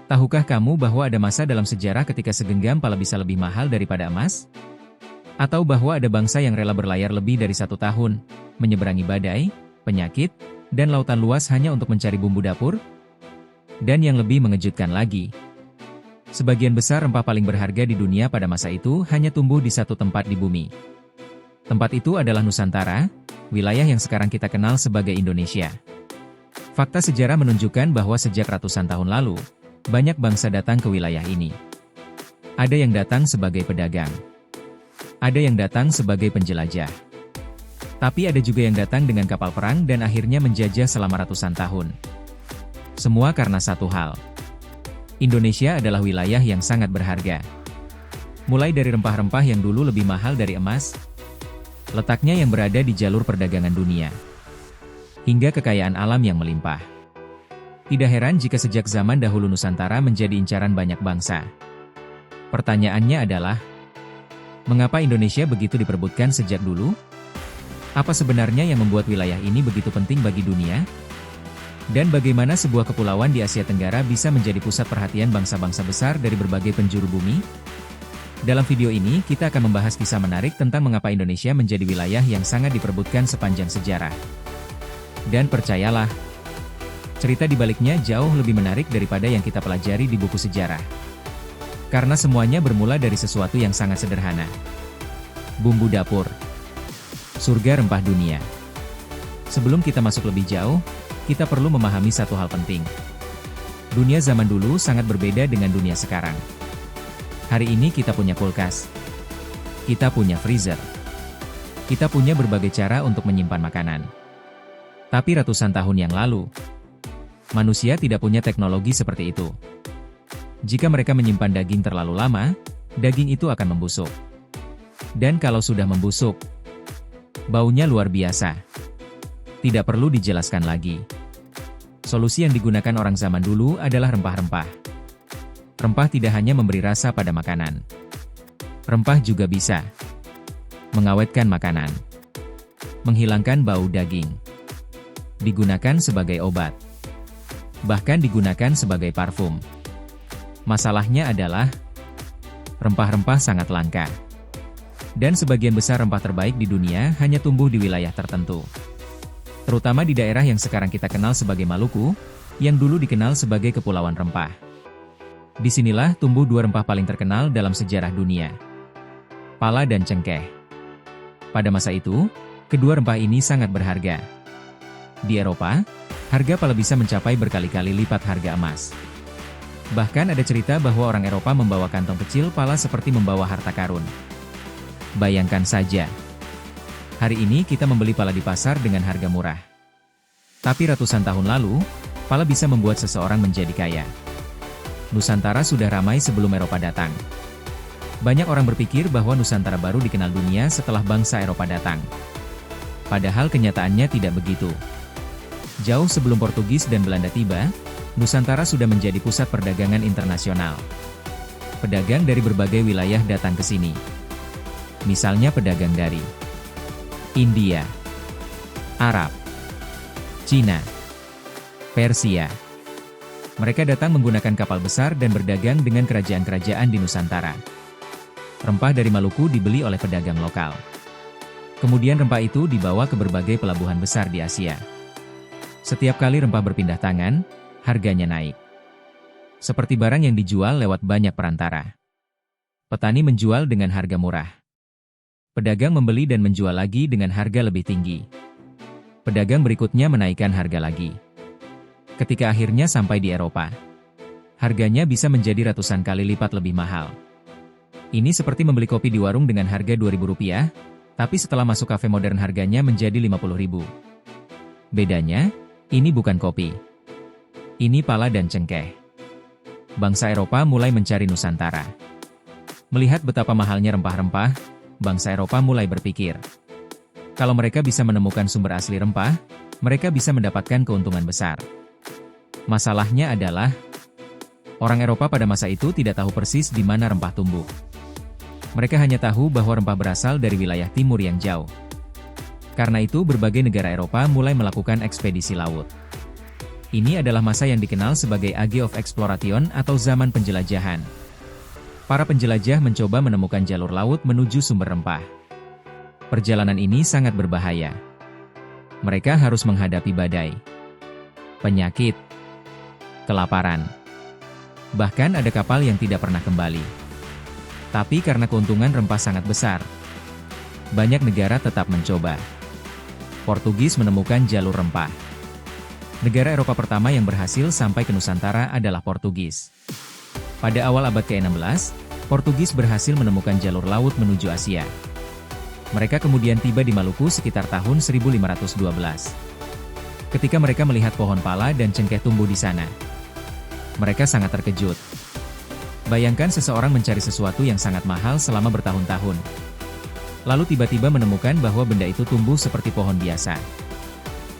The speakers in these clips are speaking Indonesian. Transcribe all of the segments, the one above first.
Tahukah kamu bahwa ada masa dalam sejarah ketika segenggam pala bisa lebih mahal daripada emas? Atau bahwa ada bangsa yang rela berlayar lebih dari 1 tahun, menyeberangi badai, penyakit, dan lautan luas hanya untuk mencari bumbu dapur? Dan yang lebih mengejutkan lagi, sebagian besar rempah paling berharga di dunia pada masa itu hanya tumbuh di satu tempat di bumi. Tempat itu adalah Nusantara, wilayah yang sekarang kita kenal sebagai Indonesia. Fakta sejarah menunjukkan bahwa sejak ratusan tahun lalu, banyak bangsa datang ke wilayah ini. Ada yang datang sebagai pedagang. Ada yang datang sebagai penjelajah. Tapi ada juga yang datang dengan kapal perang dan akhirnya menjajah selama ratusan tahun. Semua karena satu hal. Indonesia adalah wilayah yang sangat berharga. Mulai dari rempah-rempah yang dulu lebih mahal dari emas, letaknya yang berada di jalur perdagangan dunia, hingga kekayaan alam yang melimpah. Tidak heran jika sejak zaman dahulu Nusantara menjadi incaran banyak bangsa. Pertanyaannya adalah, mengapa Indonesia begitu diperebutkan sejak dulu? Apa sebenarnya yang membuat wilayah ini begitu penting bagi dunia? Dan bagaimana sebuah kepulauan di Asia Tenggara bisa menjadi pusat perhatian bangsa-bangsa besar dari berbagai penjuru bumi? Dalam video ini, kita akan membahas kisah menarik tentang mengapa Indonesia menjadi wilayah yang sangat diperebutkan sepanjang sejarah. Dan percayalah, cerita di baliknya jauh lebih menarik daripada yang kita pelajari di buku sejarah. Karena semuanya bermula dari sesuatu yang sangat sederhana. Bumbu dapur. Surga rempah dunia. Sebelum kita masuk lebih jauh, kita perlu memahami satu hal penting. Dunia zaman dulu sangat berbeda dengan dunia sekarang. Hari ini kita punya kulkas. Kita punya freezer. Kita punya berbagai cara untuk menyimpan makanan. Tapi ratusan tahun yang lalu, manusia tidak punya teknologi seperti itu. Jika mereka menyimpan daging terlalu lama, daging itu akan membusuk. Dan kalau sudah membusuk, baunya luar biasa. Tidak perlu dijelaskan lagi. Solusi yang digunakan orang zaman dulu adalah rempah-rempah. Rempah tidak hanya memberi rasa pada makanan. Rempah juga bisa mengawetkan makanan, menghilangkan bau daging, digunakan sebagai obat, bahkan digunakan sebagai parfum. Masalahnya adalah, rempah-rempah sangat langka. Dan sebagian besar rempah terbaik di dunia hanya tumbuh di wilayah tertentu. Terutama di daerah yang sekarang kita kenal sebagai Maluku, yang dulu dikenal sebagai Kepulauan Rempah. Disinilah tumbuh dua rempah paling terkenal dalam sejarah dunia. Pala dan cengkeh. Pada masa itu, kedua rempah ini sangat berharga. Di Eropa, harga pala bisa mencapai berkali-kali lipat harga emas. Bahkan ada cerita bahwa orang Eropa membawa kantong kecil pala seperti membawa harta karun. Bayangkan saja. Hari ini kita membeli pala di pasar dengan harga murah. Tapi ratusan tahun lalu, pala bisa membuat seseorang menjadi kaya. Nusantara sudah ramai sebelum Eropa datang. Banyak orang berpikir bahwa Nusantara baru dikenal dunia setelah bangsa Eropa datang. Padahal kenyataannya tidak begitu. Jauh sebelum Portugis dan Belanda tiba, Nusantara sudah menjadi pusat perdagangan internasional. Pedagang dari berbagai wilayah datang ke sini. Misalnya pedagang dari India, Arab, Cina, Persia. Mereka datang menggunakan kapal besar dan berdagang dengan kerajaan-kerajaan di Nusantara. Rempah dari Maluku dibeli oleh pedagang lokal. Kemudian rempah itu dibawa ke berbagai pelabuhan besar di Asia. Setiap kali rempah berpindah tangan, harganya naik. Seperti barang yang dijual lewat banyak perantara. Petani menjual dengan harga murah. Pedagang membeli dan menjual lagi dengan harga lebih tinggi. Pedagang berikutnya menaikkan harga lagi. Ketika akhirnya sampai di Eropa, harganya bisa menjadi ratusan kali lipat lebih mahal. Ini seperti membeli kopi di warung dengan harga Rp2.000, tapi setelah masuk kafe modern harganya menjadi Rp50.000. Bedanya, ini bukan kopi. Ini pala dan cengkeh. Bangsa Eropa mulai mencari Nusantara. Melihat betapa mahalnya rempah-rempah, bangsa Eropa mulai berpikir, kalau mereka bisa menemukan sumber asli rempah, mereka bisa mendapatkan keuntungan besar. Masalahnya adalah, orang Eropa pada masa itu tidak tahu persis di mana rempah tumbuh. Mereka hanya tahu bahwa rempah berasal dari wilayah timur yang jauh. Karena itu berbagai negara Eropa mulai melakukan ekspedisi laut. Ini adalah masa yang dikenal sebagai Age of Exploration atau zaman penjelajahan. Para penjelajah mencoba menemukan jalur laut menuju sumber rempah. Perjalanan ini sangat berbahaya. Mereka harus menghadapi badai, penyakit, kelaparan. Bahkan ada kapal yang tidak pernah kembali. Tapi karena keuntungan rempah sangat besar, banyak negara tetap mencoba. Portugis menemukan jalur rempah. Negara Eropa pertama yang berhasil sampai ke Nusantara adalah Portugis. Pada awal abad ke-16, Portugis berhasil menemukan jalur laut menuju Asia. Mereka kemudian tiba di Maluku sekitar tahun 1512. Ketika mereka melihat pohon pala dan cengkeh tumbuh di sana, mereka sangat terkejut. Bayangkan seseorang mencari sesuatu yang sangat mahal selama bertahun-tahun. Lalu tiba-tiba menemukan bahwa benda itu tumbuh seperti pohon biasa.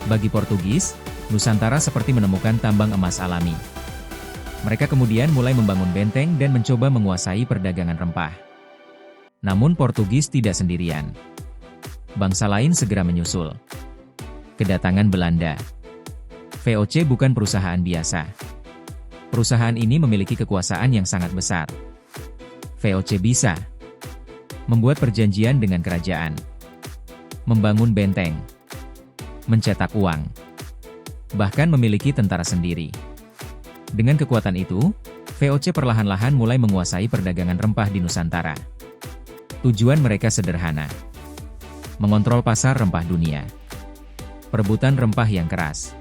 Bagi Portugis, Nusantara seperti menemukan tambang emas alami. Mereka kemudian mulai membangun benteng dan mencoba menguasai perdagangan rempah. Namun Portugis tidak sendirian. Bangsa lain segera menyusul. Kedatangan Belanda. VOC bukan perusahaan biasa. Perusahaan ini memiliki kekuasaan yang sangat besar. VOC bisa membuat perjanjian dengan kerajaan, membangun benteng, mencetak uang, bahkan memiliki tentara sendiri. Dengan kekuatan itu, VOC perlahan-lahan mulai menguasai perdagangan rempah di Nusantara. Tujuan mereka sederhana: mengontrol pasar rempah dunia. Perebutan rempah yang keras.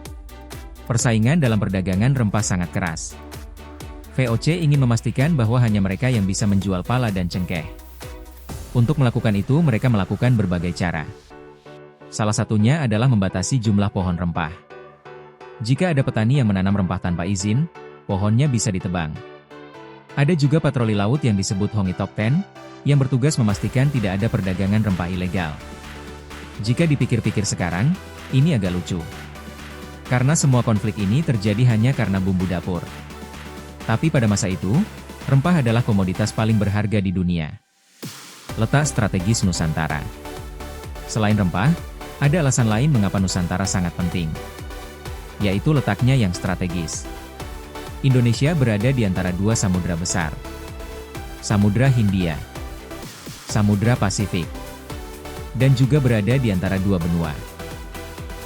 Persaingan dalam perdagangan rempah sangat keras. VOC ingin memastikan bahwa hanya mereka yang bisa menjual pala dan cengkeh. Untuk melakukan itu, mereka melakukan berbagai cara. Salah satunya adalah membatasi jumlah pohon rempah. Jika ada petani yang menanam rempah tanpa izin, pohonnya bisa ditebang. Ada juga patroli laut yang disebut Hongi Top Ten, yang bertugas memastikan tidak ada perdagangan rempah ilegal. Jika dipikir-pikir sekarang, ini agak lucu. Karena semua konflik ini terjadi hanya karena bumbu dapur. Tapi pada masa itu, rempah adalah komoditas paling berharga di dunia. Letak strategis Nusantara. Selain rempah, ada alasan lain mengapa Nusantara sangat penting, yaitu letaknya yang strategis. Indonesia berada di antara dua samudra besar. Samudra Hindia, Samudra Pasifik, dan juga berada di antara dua benua,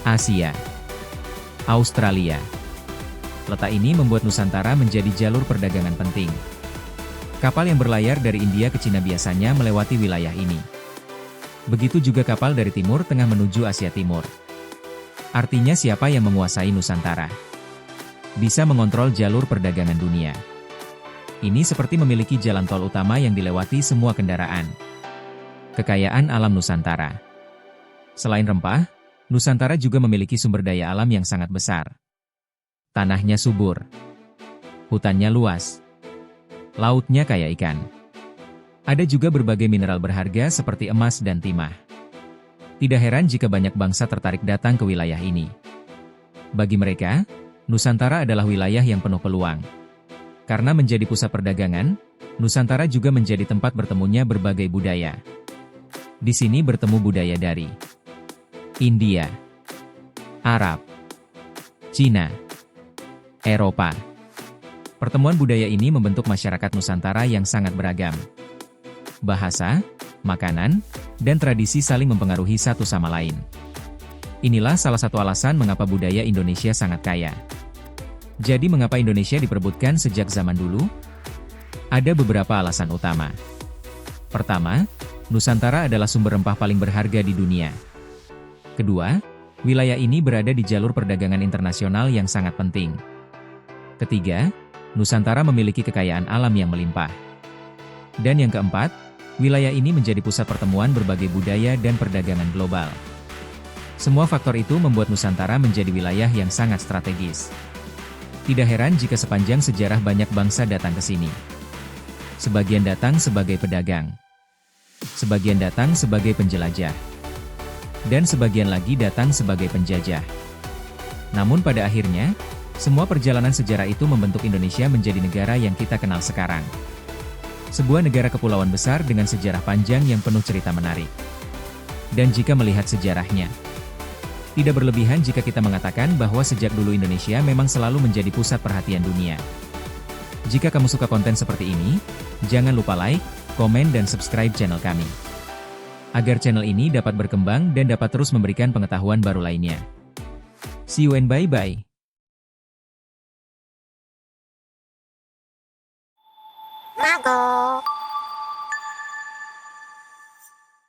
Asia, Australia. Letak ini membuat Nusantara menjadi jalur perdagangan penting. Kapal yang berlayar dari India ke Cina biasanya melewati wilayah ini. Begitu juga kapal dari Timur Tengah menuju Asia Timur. Artinya siapa yang menguasai Nusantara bisa mengontrol jalur perdagangan dunia. Ini seperti memiliki jalan tol utama yang dilewati semua kendaraan. Kekayaan alam Nusantara. Selain rempah, Nusantara juga memiliki sumber daya alam yang sangat besar. Tanahnya subur, hutannya luas, lautnya kaya ikan. Ada juga berbagai mineral berharga seperti emas dan timah. Tidak heran jika banyak bangsa tertarik datang ke wilayah ini. Bagi mereka, Nusantara adalah wilayah yang penuh peluang. Karena menjadi pusat perdagangan, Nusantara juga menjadi tempat bertemunya berbagai budaya. Di sini bertemu budaya dari India, Arab, Cina, Eropa. Pertemuan budaya ini membentuk masyarakat Nusantara yang sangat beragam. Bahasa, makanan, dan tradisi saling mempengaruhi satu sama lain. Inilah salah satu alasan mengapa budaya Indonesia sangat kaya. Jadi mengapa Indonesia diperebutkan sejak zaman dulu? Ada beberapa alasan utama. Pertama, Nusantara adalah sumber rempah paling berharga di dunia. Kedua, wilayah ini berada di jalur perdagangan internasional yang sangat penting. Ketiga, Nusantara memiliki kekayaan alam yang melimpah. Dan yang keempat, wilayah ini menjadi pusat pertemuan berbagai budaya dan perdagangan global. Semua faktor itu membuat Nusantara menjadi wilayah yang sangat strategis. Tidak heran jika sepanjang sejarah banyak bangsa datang ke sini. Sebagian datang sebagai pedagang, sebagian datang sebagai penjelajah, dan sebagian lagi datang sebagai penjajah. Namun pada akhirnya, semua perjalanan sejarah itu membentuk Indonesia menjadi negara yang kita kenal sekarang. Sebuah negara kepulauan besar dengan sejarah panjang yang penuh cerita menarik. Dan jika melihat sejarahnya, Tidak berlebihan jika kita mengatakan bahwa sejak dulu Indonesia memang selalu menjadi pusat perhatian dunia. Jika kamu suka konten seperti ini, jangan lupa like, komen dan subscribe channel kami. Agar channel ini dapat berkembang dan dapat terus memberikan pengetahuan baru lainnya. See you and bye-bye. Mago.